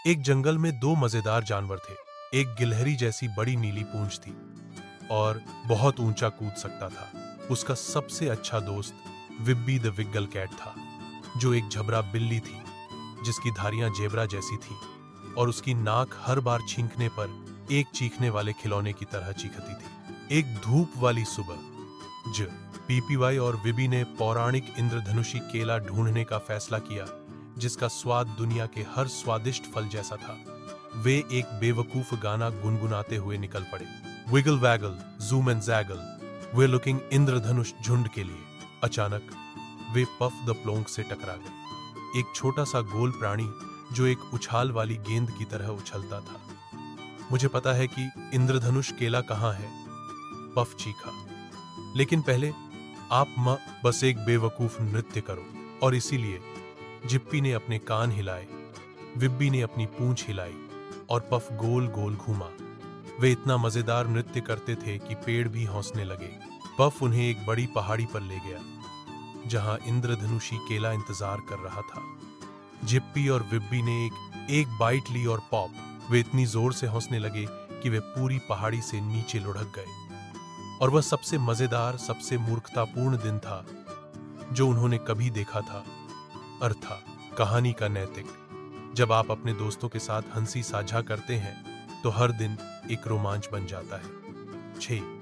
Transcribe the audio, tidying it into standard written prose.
एक जंगल में दो मजेदार जानवर थे। एक गिलहरी जैसी बड़ी नीली पूंछ थी और बहुत ऊंचा कूद सकता था। उसका सबसे अच्छा दोस्त विब्बी द विग्गल कैट था, जो एक झबरा बिल्ली थी जिसकी धारियां जेब्रा जैसी थी और उसकी नाक हर बार छींकने पर एक चीखने वाले खिलौने की तरह चीखती थी। एक धूप वाली सुबह पीपीवाई और विबी ने पौराणिक इंद्रधनुषी केला ढूंढने का फैसला किया, जिसका स्वाद दुनिया के हर स्वादिष्ट फल जैसा था। वे एक बेवकूफ गाना गुनगुनाते हुए निकल पड़े। Wiggle waggle zoom and jiggle, वे लुकिंग इंद्रधनुष झुंड के लिए। अचानक वे पफ द प्लोंक से टकरा गए, एक छोटा सा गोल प्राणी जो एक उछाल वाली गेंद की तरह उछलता था। मुझे पता है कि इंद्रधनुष केला कहाँ है, पफ चीखा, लेकिन पहले आप बस एक बेवकूफ नृत्य करो। और इसीलिए जिप्पी ने अपने कान हिलाए, विब्बी ने अपनी पूंछ हिलाई और पफ गोल गोल घूमा। वे इतना मजेदार नृत्य करते थे कि पेड़ भी हंसने लगे। पफ उन्हें एक बड़ी पहाड़ी पर ले गया जहां इंद्रधनुषी केला इंतजार कर रहा था। जिप्पी और विब्बी ने एक बाइट ली और पॉप, वे इतनी जोर से हंसने लगे कि वे पूरी पहाड़ी से नीचे लुढ़क गए। और वह सबसे मजेदार, सबसे मूर्खतापूर्ण दिन था जो उन्होंने कभी देखा था। अर्थात कहानी का नैतिक: जब आप अपने दोस्तों के साथ हंसी साझा करते हैं तो हर दिन एक रोमांच बन जाता है। 6